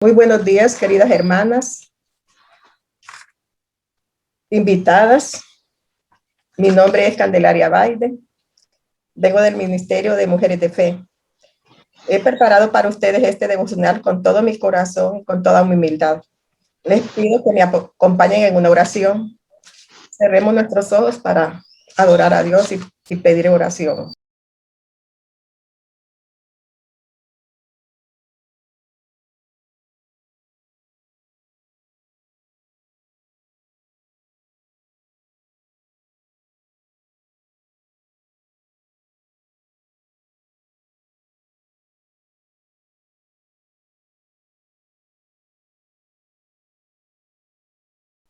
Muy buenos días, queridas hermanas, invitadas. Mi nombre es Candelaria Baide. Vengo del Ministerio de Mujeres de Fe. He preparado para ustedes este devocional con todo mi corazón y con toda mi humildad. Les pido que me acompañen en una oración. Cerremos nuestros ojos para adorar a Dios y pedir oración.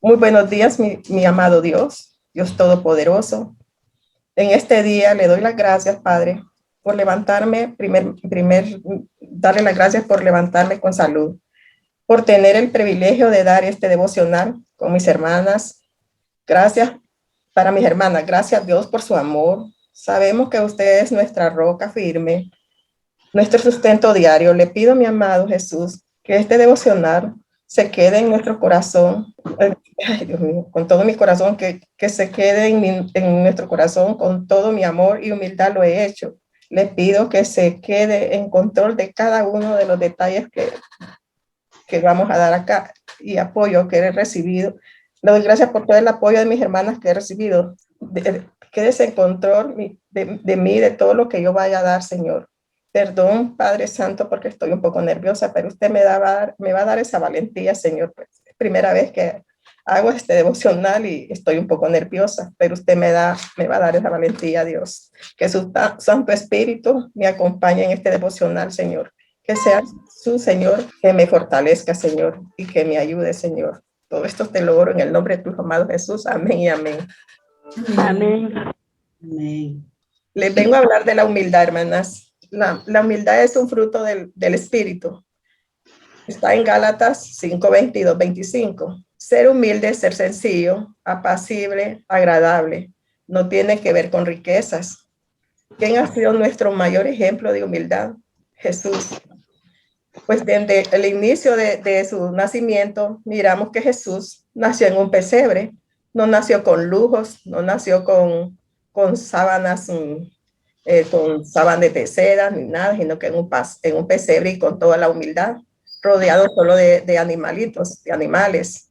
Muy buenos días, mi amado Dios, Dios Todopoderoso. En este día le doy las gracias, Padre, por levantarme, darle las gracias por levantarme con salud, por tener el privilegio de dar este devocional con mis hermanas. Gracias para mis hermanas, gracias a Dios por su amor. Sabemos que usted es nuestra roca firme, nuestro sustento diario. Le pido, mi amado Jesús, que este devocional se quede en nuestro corazón, ay Dios mío, con todo mi corazón, que se quede en nuestro corazón, con todo mi amor y humildad lo he hecho. Le pido que se quede en control de cada uno de los detalles que vamos a dar acá y apoyo que he recibido. Le doy gracias por todo el apoyo de mis hermanas que he recibido. Quédese en control de mí, de todo lo que yo vaya a dar, Señor. Perdón, Padre Santo, porque estoy un poco nerviosa, pero usted me va a dar esa valentía, Señor. Pues, es primera vez que hago este devocional y estoy un poco nerviosa, pero usted me va a dar esa valentía, Dios. Que su Santo Espíritu me acompañe en este devocional, Señor. Que sea su Señor, que me fortalezca, Señor, y que me ayude, Señor. Todo esto te lo oro en el nombre de tu amado Jesús. Amén y amén. Amén. Amén. Les vengo a hablar de la humildad, hermanas. La humildad es un fruto del Espíritu. Está en Gálatas 5, 22, 25. Ser humilde, ser sencillo, apacible, agradable. No tiene que ver con riquezas. ¿Quién ha sido nuestro mayor ejemplo de humildad? Jesús. Pues desde el inicio de su nacimiento, miramos que Jesús nació en un pesebre. No nació con lujos, no nació con sábanas con sábanas de seda ni nada, sino que en un pesebre y con toda la humildad, rodeado solo de animalitos, de animales.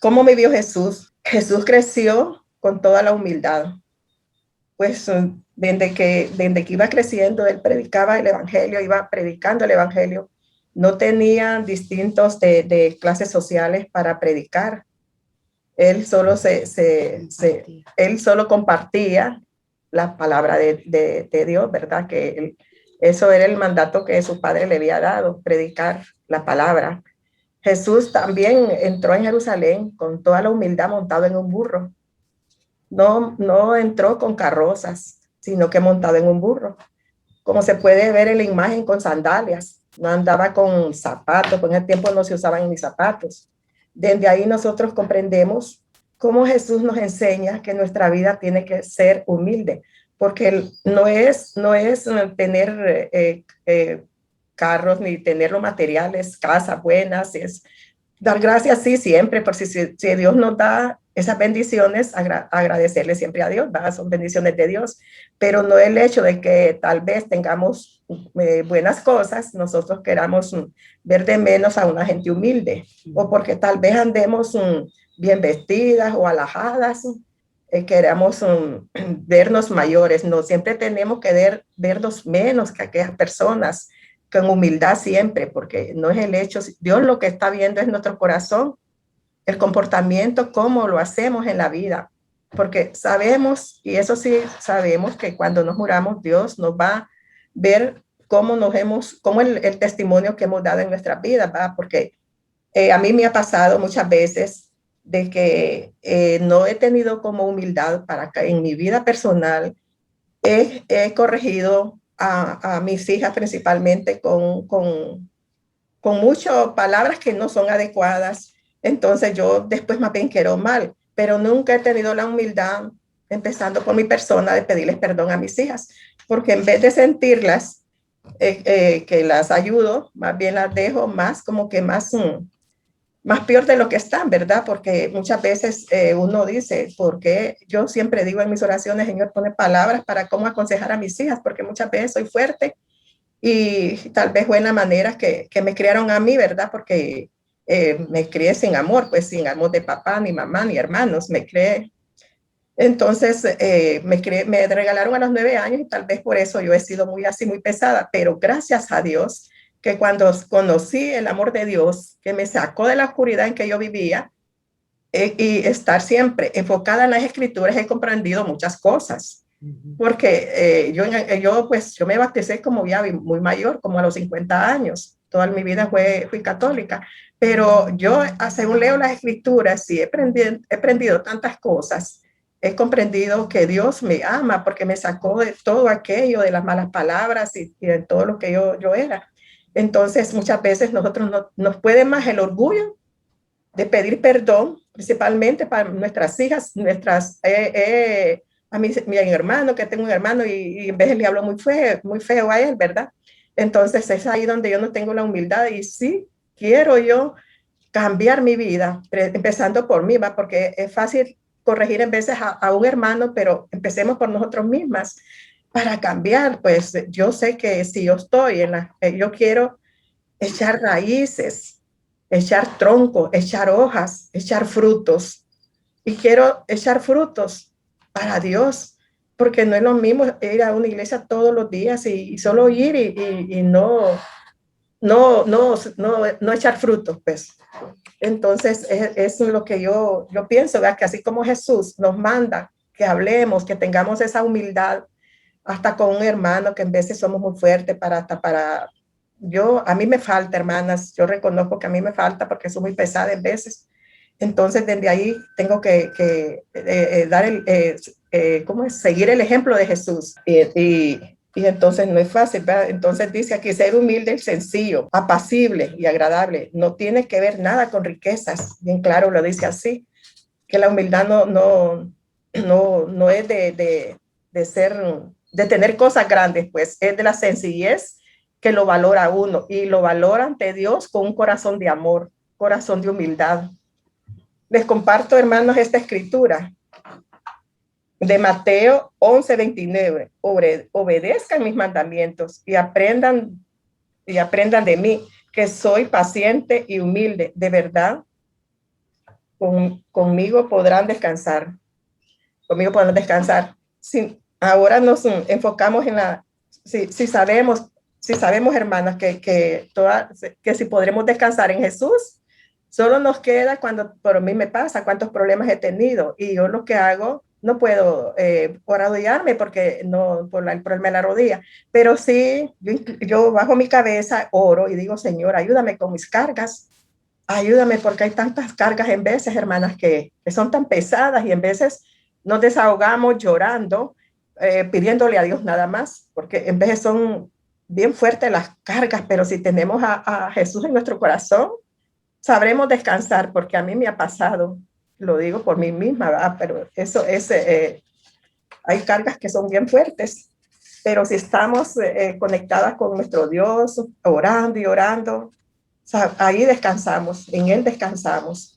¿Cómo vivió Jesús? Jesús creció con toda la humildad. Pues desde que iba creciendo, él predicaba el evangelio, iba predicando el evangelio. No tenía distintos de clases sociales para predicar. Él solo, él solo compartía la palabra de Dios, ¿verdad? Eso era el mandato que su padre le había dado, predicar la palabra. Jesús también entró en Jerusalén con toda la humildad montado en un burro. No entró con carrozas, sino que montado en un burro. Como se puede ver en la imagen, con sandalias. No andaba con zapatos, porque en el tiempo no se usaban ni zapatos. Desde ahí nosotros comprendemos cómo Jesús nos enseña que nuestra vida tiene que ser humilde, porque no es tener carros ni tener los materiales, casas buenas, es dar gracias, sí, siempre, por si Dios nos da esas bendiciones, agradecerle siempre a Dios, ¿verdad? Son bendiciones de Dios, pero no el hecho de que tal vez tengamos buenas cosas, nosotros queramos ver de menos a una gente humilde, o porque tal vez andemos bien vestidas o alajadas, queramos vernos mayores. No, siempre tenemos que vernos menos que aquellas personas, con humildad siempre, porque no es el hecho, Dios lo que está viendo es nuestro corazón, el comportamiento, cómo lo hacemos en la vida, porque sabemos, y eso sí sabemos, que cuando nos juramos, Dios nos va a ver cómo el testimonio que hemos dado en nuestra vida, ¿va? Porque a mí me ha pasado muchas veces de que no he tenido como humildad para que en mi vida personal he corregido a mis hijas principalmente con muchas palabras que no son adecuadas. Entonces yo después más bien quiero mal, pero nunca he tenido la humildad, empezando por mi persona, de pedirles perdón a mis hijas, porque en vez de sentirlas que las ayudo, más bien las dejo más como que más peor de lo que están, ¿verdad? Porque muchas veces uno dice, porque yo siempre digo en mis oraciones, Señor, pone palabras para cómo aconsejar a mis hijas, porque muchas veces soy fuerte y tal vez fue en la manera que me criaron a mí, ¿verdad? Porque me crié sin amor, pues sin amor de papá, ni mamá, ni hermanos, me crié. Entonces, me regalaron a los 9 años y tal vez por eso yo he sido muy así, muy pesada, pero gracias a Dios que cuando conocí el amor de Dios, que me sacó de la oscuridad en que yo vivía y estar siempre enfocada en las escrituras, he comprendido muchas cosas. Porque yo me bauticé como ya muy mayor, como a los 50 años. Toda mi vida fui católica. Pero yo, según leo las escrituras, y he aprendido tantas cosas. He comprendido que Dios me ama porque me sacó de todo aquello, de las malas palabras y de todo lo que yo era. Entonces, muchas veces nosotros nos puede más el orgullo de pedir perdón, principalmente para nuestras hijas, a mi hermano, que tengo un hermano y en vez le hablo muy feo a él, ¿verdad? Entonces es ahí donde yo no tengo la humildad y sí quiero yo cambiar mi vida, empezando por mí, ¿va? Porque es fácil corregir en veces a un hermano, pero empecemos por nosotros mismas para cambiar. Pues yo sé que si yo estoy yo quiero echar raíces, echar troncos, echar hojas, echar frutos. Y quiero echar frutos para Dios, porque no es lo mismo ir a una iglesia todos los días y solo ir y no echar frutos, pues. Entonces, es lo que yo pienso, ¿verdad? Que así como Jesús nos manda que hablemos, que tengamos esa humildad, hasta con un hermano, que en veces somos muy fuertes a mí me falta, hermanas, yo reconozco que a mí me falta porque soy muy pesada en veces. Entonces, desde ahí tengo que dar ¿cómo es? Seguir el ejemplo de Jesús. Y entonces no es fácil, ¿verdad? Entonces dice aquí, ser humilde, sencillo, apacible y agradable. No tiene que ver nada con riquezas. Bien claro lo dice así, que la humildad no es de tener cosas grandes, pues es de la sencillez que lo valora uno y lo valora ante Dios con un corazón de amor, corazón de humildad. Les comparto, hermanos, esta escritura de Mateo 11:29. Obedezcan mis mandamientos y aprendan de mí, que soy paciente y humilde. De verdad, conmigo podrán descansar. Conmigo podrán descansar. Ahora nos enfocamos en si sabemos, hermanas, que si podremos descansar en Jesús, solo nos queda cuando por mí me pasa, cuántos problemas he tenido. Y yo lo que hago, no puedo arrodillarme porque no, por el problema de la rodilla, pero sí, yo bajo mi cabeza, oro y digo, Señor, ayúdame con mis cargas. Ayúdame porque hay tantas cargas en veces, hermanas, que son tan pesadas y en veces nos desahogamos llorando, pidiéndole a Dios nada más, porque en veces son bien fuertes las cargas, pero si tenemos a Jesús en nuestro corazón, sabremos descansar, porque a mí me ha pasado, lo digo por mí misma, ¿verdad? Pero eso es, hay cargas que son bien fuertes, pero si estamos conectadas con nuestro Dios, orando y orando, ahí descansamos, en Él descansamos.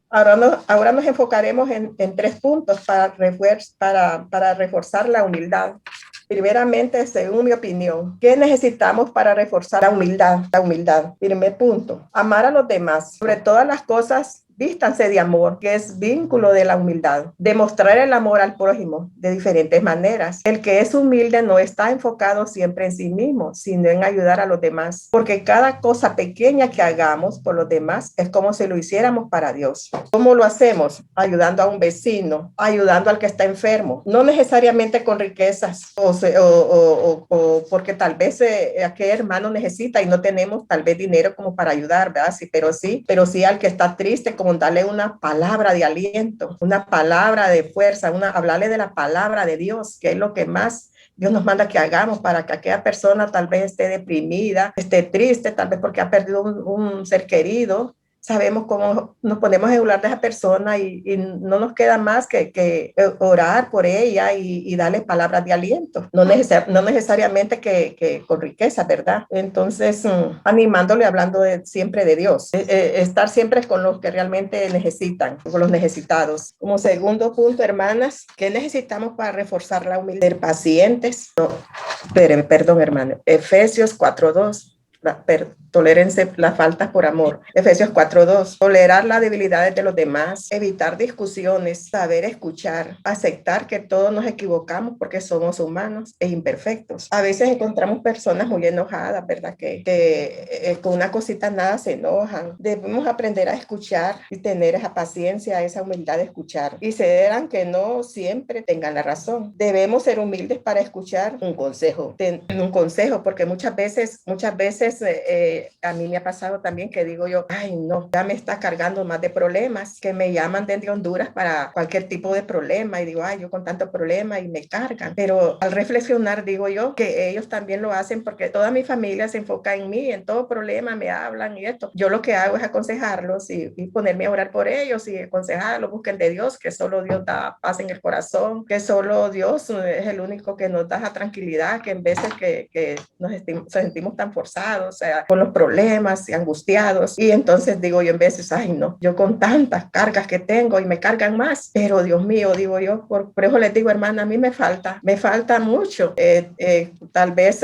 Ahora nos enfocaremos en 3 puntos para reforzar la humildad. Primeramente, según mi opinión, ¿qué necesitamos para reforzar la humildad? La humildad. Primer punto, amar a los demás. Sobre todas las cosas, vístanse de amor, que es vínculo de la humildad. Demostrar el amor al prójimo de diferentes maneras. El que es humilde no está enfocado siempre en sí mismo, sino en ayudar a los demás. Porque cada cosa pequeña que hagamos por los demás es como si lo hiciéramos para Dios. ¿Cómo lo hacemos? Ayudando a un vecino, ayudando al que está enfermo. No necesariamente con riquezas o porque tal vez aquel hermano necesita y no tenemos tal vez dinero como para ayudar, ¿verdad? Sí, pero sí al que está triste, como darle una palabra de aliento, una palabra de fuerza, hablarle de la palabra de Dios, que es lo que más Dios nos manda que hagamos para que aquella persona tal vez esté deprimida, esté triste, tal vez porque ha perdido un ser querido, sabemos cómo nos ponemos a hablar de esa persona y no nos queda más que orar por ella y darle palabras de aliento, no necesariamente que con riqueza, ¿verdad? Entonces, animándole, hablando siempre de Dios, estar siempre con los que realmente necesitan, con los necesitados. Como segundo punto, hermanas, ¿qué necesitamos para reforzar la humildad? Ser pacientes. No, perdón, hermano. Efesios 4:2. Tolérense las faltas por amor. Efesios 4:2. Tolerar las debilidades de los demás, evitar discusiones, saber escuchar, aceptar que todos nos equivocamos porque somos humanos e imperfectos. A veces encontramos personas muy enojadas, ¿verdad? Que con una cosita nada se enojan. Debemos aprender a escuchar y tener esa paciencia, esa humildad de escuchar y ceder aunque no siempre tengan la razón. Debemos ser humildes para escuchar un consejo, porque muchas veces a mí me ha pasado también que digo yo, ay no, ya me está cargando más de problemas, que me llaman desde Honduras para cualquier tipo de problema y digo, ay, yo con tanto problema y me cargan. Pero al reflexionar digo yo que ellos también lo hacen porque toda mi familia se enfoca en mí, en todo problema me hablan y esto. Yo lo que hago es aconsejarlos y ponerme a orar por ellos y aconsejarlos, busquen de Dios, que solo Dios da paz en el corazón, que solo Dios es el único que nos da esa tranquilidad, que en veces que nos sentimos tan forzados, o sea, con los problemas y angustiados. Y entonces digo yo en veces, ay no, yo con tantas cargas que tengo y me cargan más, pero Dios mío, digo yo, por eso les digo, hermana, a mí me falta mucho. Tal vez,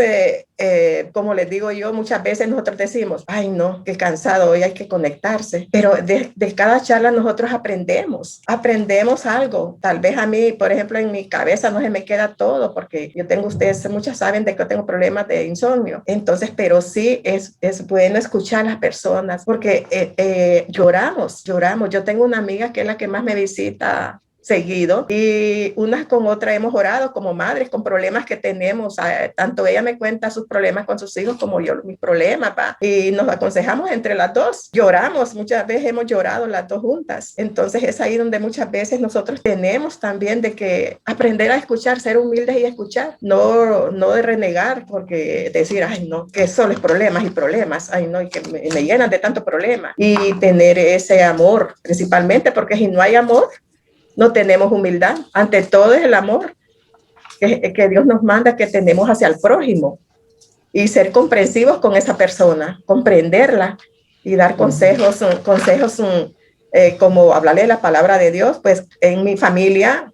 como les digo yo, muchas veces nosotros decimos, ay no, qué cansado, hoy hay que conectarse. Pero de cada charla nosotros aprendemos algo. Tal vez a mí, por ejemplo, en mi cabeza no se me queda todo, porque ustedes muchas saben de que yo tengo problemas de insomnio. Entonces, pero sí es bueno escuchar a las personas, porque lloramos. Yo tengo una amiga que es la que más me visita seguido y unas con otras hemos orado como madres con problemas que tenemos. Tanto ella me cuenta sus problemas con sus hijos como yo mis problemas, y nos aconsejamos entre las dos. Lloramos, muchas veces hemos llorado las dos juntas. Entonces es ahí donde muchas veces nosotros tenemos también de que aprender a escuchar, ser humildes y escuchar, no de renegar, porque decir, ay no, que solo es problemas y problemas, ay no, y que me llenan de tanto problema, y tener ese amor principalmente, porque si no hay amor no tenemos humildad. Ante todo es el amor que Dios nos manda que tenemos hacia el prójimo y ser comprensivos con esa persona, comprenderla y dar consejos como hablarle de la palabra de Dios. Pues en mi familia,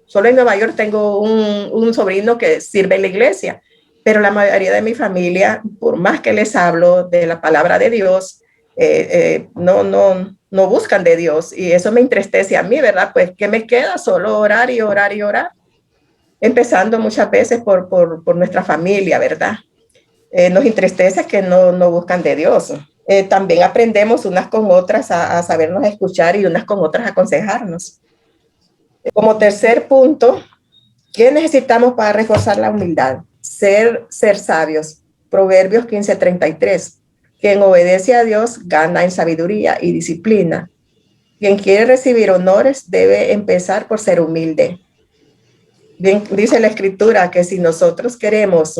solo en Nueva York tengo un sobrino que sirve en la iglesia, pero la mayoría de mi familia, por más que les hablo de la palabra de Dios, no buscan de Dios, y eso me entristece a mí, ¿verdad? Pues ¿qué me queda? Solo orar y orar y orar, empezando muchas veces por nuestra familia, ¿verdad? Nos entristece que no buscan de Dios. También aprendemos unas con otras a sabernos escuchar y unas con otras a aconsejarnos. Como tercer punto, ¿qué necesitamos para reforzar la humildad? Ser sabios. Proverbios 15:33. Quien obedece a Dios gana en sabiduría y disciplina. Quien quiere recibir honores debe empezar por ser humilde. Bien, dice la Escritura que si nosotros queremos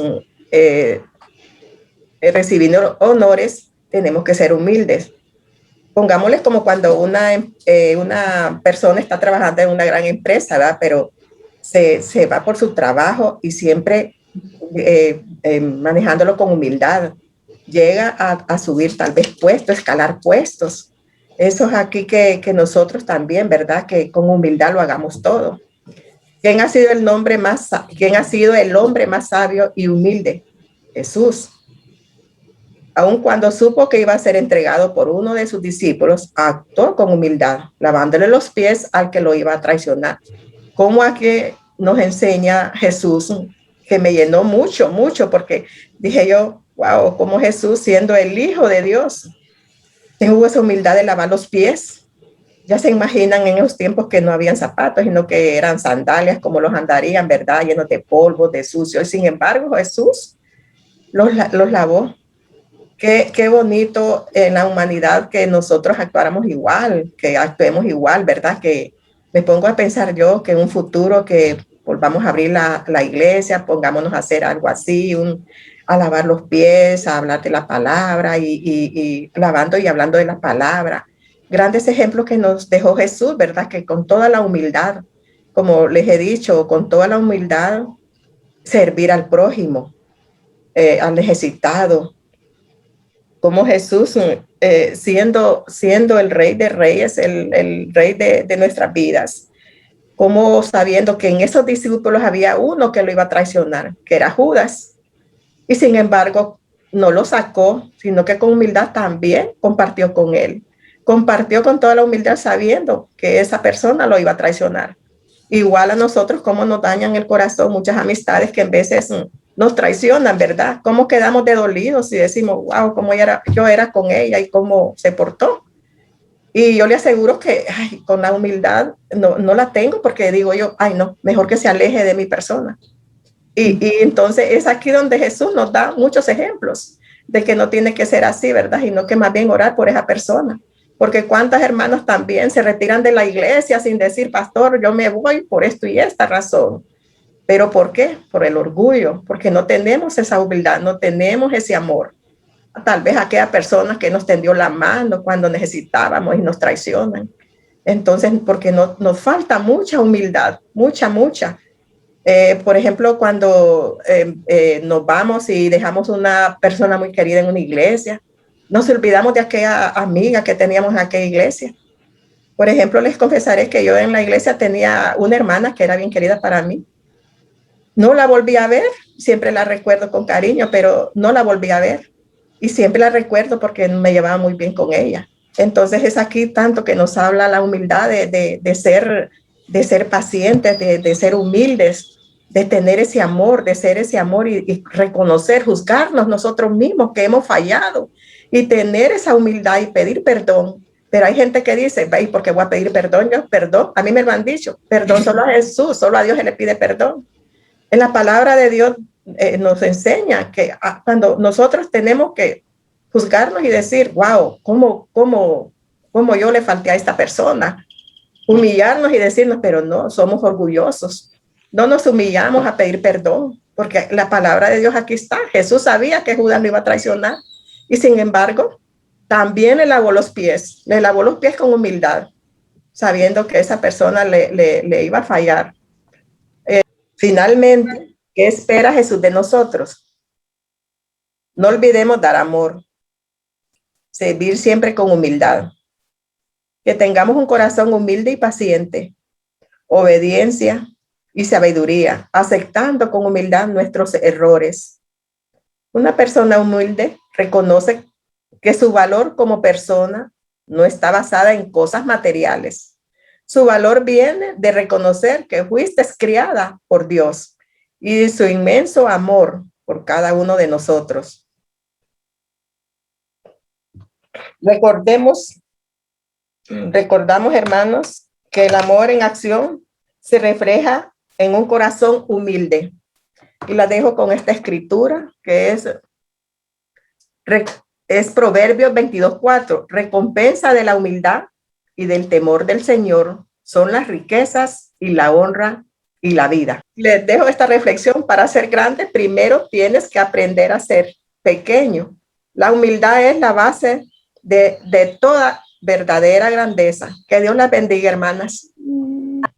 recibir honores, tenemos que ser humildes. Pongámosles como cuando una persona está trabajando en una gran empresa, ¿verdad? Pero se va por su trabajo y siempre manejándolo con humildad. Llega a subir tal vez puestos, escalar puestos. Eso es aquí que nosotros también, ¿verdad? Que con humildad lo hagamos todo. ¿Quién ha sido el hombre más sabio y humilde? Jesús. Aun cuando supo que iba a ser entregado por uno de sus discípulos, actuó con humildad, lavándole los pies al que lo iba a traicionar. Como aquí nos enseña Jesús, que me llenó mucho, porque dije yo, wow, como Jesús, siendo el Hijo de Dios, tuvo esa humildad de lavar los pies. Ya se imaginan en esos tiempos que no habían zapatos, sino que eran sandalias como los andarían, ¿verdad? Llenos de polvo, de sucio. Y sin embargo, Jesús los lavó. Qué bonito en la humanidad que nosotros actuáramos igual, que actuemos igual, ¿verdad? Que me pongo a pensar yo que en un futuro que volvamos a abrir la iglesia, pongámonos a hacer algo así, a lavar los pies, a hablar de la palabra y lavando y hablando de la palabra. Grandes ejemplos que nos dejó Jesús, ¿verdad? Que con toda la humildad, como les he dicho, con toda la humildad, servir al prójimo, al necesitado, como Jesús, siendo el Rey de Reyes, el Rey de nuestras vidas, como sabiendo que en esos discípulos había uno que lo iba a traicionar, que era Judas, y sin embargo no lo sacó, sino que con humildad también compartió con él, compartió con toda la humildad sabiendo que esa persona lo iba a traicionar. Igual a nosotros, cómo nos dañan el corazón muchas amistades que en veces nos traicionan, ¿verdad? Cómo quedamos de dolidos y decimos, wow, cómo yo era con ella y cómo se portó. Y yo le aseguro que con la humildad no la tengo porque digo yo, ay no, mejor que se aleje de mi persona. Y entonces es aquí donde Jesús nos da muchos ejemplos de que no tiene que ser así, ¿verdad? Y no que más bien orar por esa persona. Porque cuántas hermanas también se retiran de la iglesia sin decir, pastor, yo me voy por esto y esta razón. ¿Pero por qué? Por el orgullo, porque no tenemos esa humildad, no tenemos ese amor. Tal vez aquella persona que nos tendió la mano cuando necesitábamos y nos traicionan. Entonces, porque nos falta mucha humildad, mucha. Por ejemplo, cuando nos vamos y dejamos una persona muy querida en una iglesia, nos olvidamos de aquella amiga que teníamos en aquella iglesia. Por ejemplo, les confesaré que yo en la iglesia tenía una hermana que era bien querida para mí. No la volví a ver, siempre la recuerdo con cariño, pero no la volví a ver. Y siempre la recuerdo porque me llevaba muy bien con ella. Entonces es aquí tanto que nos habla la humildad de ser pacientes, de ser humildes, de tener ese amor, de ser ese amor y reconocer, juzgarnos nosotros mismos que hemos fallado y tener esa humildad y pedir perdón. Pero hay gente que dice, ¿y por qué voy a pedir perdón? Yo, perdón, a mí me lo han dicho, perdón solo a Jesús, solo a Dios se le pide perdón. En la palabra de Dios nos enseña que cuando nosotros tenemos que juzgarnos y decir, wow, ¿cómo yo le falté a esta persona? Humillarnos y decirnos, pero no, somos orgullosos. No nos humillamos a pedir perdón, porque la palabra de Dios aquí está. Jesús sabía que Judas lo iba a traicionar y sin embargo, también le lavó los pies con humildad, sabiendo que esa persona le iba a fallar. Finalmente, ¿qué espera Jesús de nosotros? No olvidemos dar amor, servir siempre con humildad, que tengamos un corazón humilde y paciente, obediencia y sabiduría, aceptando con humildad nuestros errores. Una persona humilde reconoce que su valor como persona no está basada en cosas materiales. Su valor viene de reconocer que fuiste criada por Dios y de su inmenso amor por cada uno de nosotros. Recordamos, hermanos, que el amor en acción se refleja en un corazón humilde. Y la dejo con esta escritura que es Proverbios 22:4. Recompensa de la humildad y del temor del Señor son las riquezas y la honra y la vida. Les dejo esta reflexión. Para ser grande, primero tienes que aprender a ser pequeño. La humildad es la base de toda verdadera grandeza. Que Dios las bendiga, hermanas.